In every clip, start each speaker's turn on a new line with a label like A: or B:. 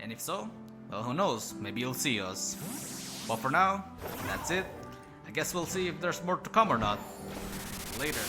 A: And if so, well, who knows, maybe you'll see us. But for now, that's it. I guess we'll see if there's more to come or not. Later.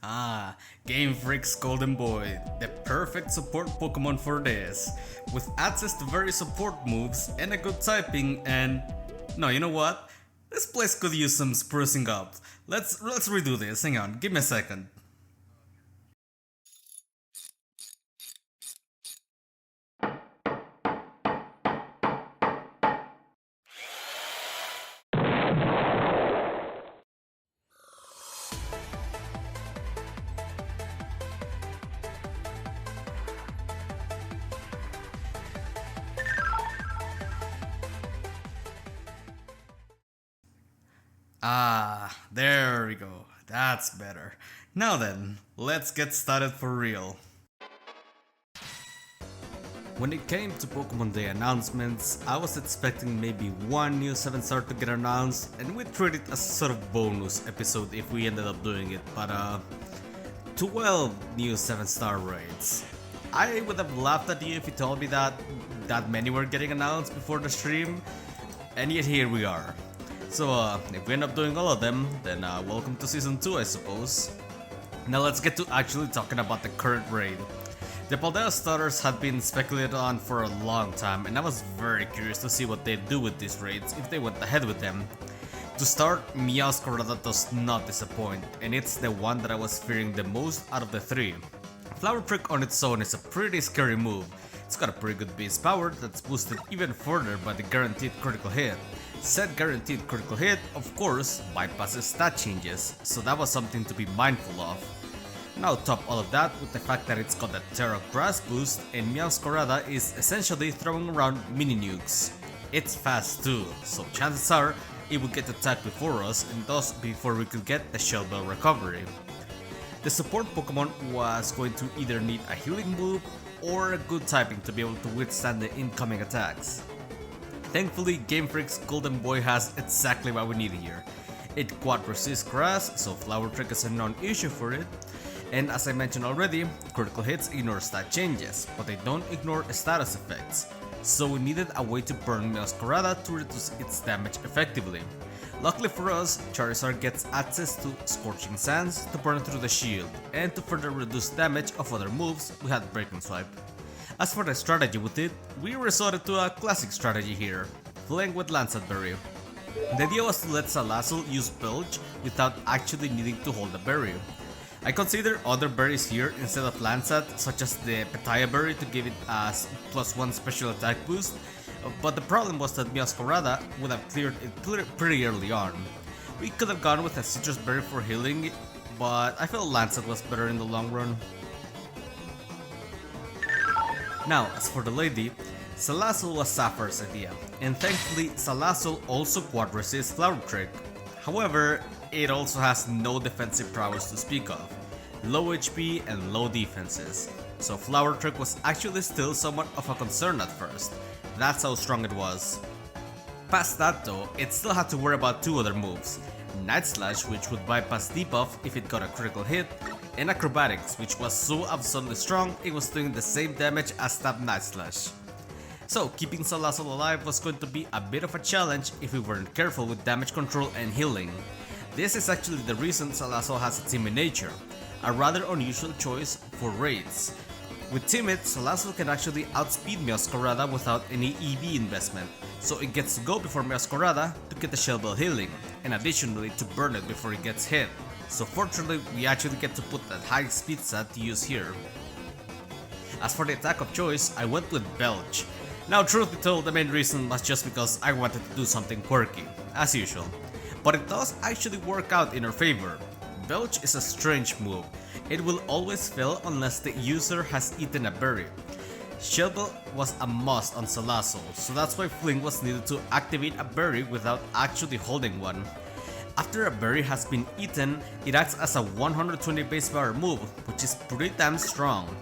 A: Ah, Game Freak's Golden Boy, the perfect support Pokemon for this, with access to various support moves and a good typing and... No, you know what? This place could use some sprucing up. Let's redo this, hang on, give me a second. Ah, there we go. That's better. Now then, let's get started for real. When it came to Pokemon Day announcements, I was expecting maybe one new 7-star to get announced, and we treat it as a sort of bonus episode if we ended up doing it, but 12 new 7-star raids. I would have laughed at you if you told me that many were getting announced before the stream, and yet here we are. So if we end up doing all of them, then welcome to Season 2 I suppose. Now let's get to actually talking about the current raid. The Paldea starters had been speculated on for a long time, and I was very curious to see what they'd do with these raids if they went ahead with them. To start, Meowscarada does not disappoint, and it's the one that I was fearing the most out of the three. Flower Trick on its own is a pretty scary move. It's got a pretty good base power that's boosted even further by the guaranteed critical hit. Said guaranteed critical hit, of course, bypasses stat changes, so that was something to be mindful of. Now top all of that with the fact that it's got a Terra Grass boost, and Meowscarada is essentially throwing around mini nukes. It's fast too, so chances are it will get attacked before us, and thus before we could get the Shell Bell recovery. The support Pokemon was going to either need a healing move or a good typing to be able to withstand the incoming attacks. Thankfully, Game Freak's Golden Boy has exactly what we need here. It quad resists grass, so Flower Trick is a non-issue for it. And as I mentioned already, critical hits ignore stat changes, but they don't ignore status effects. So we needed a way to burn Meowscarada to reduce its damage effectively. Luckily for us, Charizard gets access to Scorching Sands to burn through the shield, and to further reduce damage of other moves, we had Breaking Swipe. As for the strategy with it, we resorted to a classic strategy here, playing with Lancet Berry. The idea was to let Salazzle use Belch without actually needing to hold the berry. I consider other berries here instead of Lancet, such as the Petaya Berry to give it a +1 special attack boost, but the problem was that Meowscarada would have cleared it pretty early on. We could have gone with a Citrus Berry for healing, but I felt Lancet was better in the long run. Now, as for the lady, Salazzle was Sapphire's idea, and thankfully Salazzle also quad resists Flower Trick. However, it also has no defensive prowess to speak of, low HP and low defenses, so Flower Trick was actually still somewhat of a concern at first. That's how strong it was. Past that though, it still had to worry about two other moves, Night Slash, which would bypass debuff if it got a critical hit, and Acrobatics, which was so absolutely strong it was doing the same damage as that Night Slash. So keeping Salazzle alive was going to be a bit of a challenge if we weren't careful with damage control and healing. This is actually the reason Salazzle has a Timid nature, a rather unusual choice for raids. With Timid, Salazzle can actually outspeed Meowscarada without any EV investment, so it gets to go before Meowscarada to get the Shell Bell healing, and additionally to burn it before it gets hit. So fortunately, we actually get to put that high speed stat to use here. As for the attack of choice, I went with Belch. Now truth be told, the main reason was just because I wanted to do something quirky, as usual. But it does actually work out in her favor. Belch is a strange move. It will always fail unless the user has eaten a berry. Shell Bell was a must on Salazzle, so that's why Fling was needed to activate a berry without actually holding one. After a berry has been eaten, it acts as a 120 base power move, which is pretty damn strong.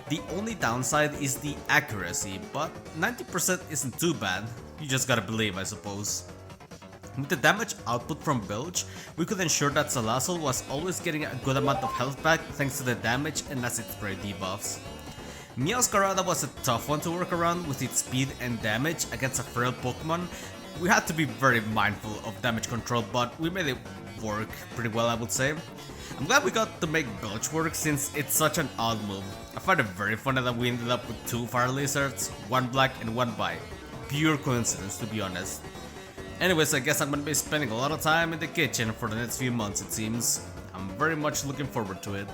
A: The only downside is the accuracy, but 90% isn't too bad, you just gotta believe I suppose. With the damage output from Belch, we could ensure that Salazzle was always getting a good amount of health back thanks to the damage and acid spray debuffs. Meowscarada was a tough one to work around with its speed and damage against a frail Pokemon. We had to be very mindful of damage control, but we made it work pretty well I would say. I'm glad we got to make Gulch work since it's such an odd move. I find it very funny that we ended up with 2 fire lizards, 1 black and 1 white. Pure coincidence, to be honest. Anyways, I guess I'm gonna be spending a lot of time in the kitchen for the next few months, it seems. I'm very much looking forward to it.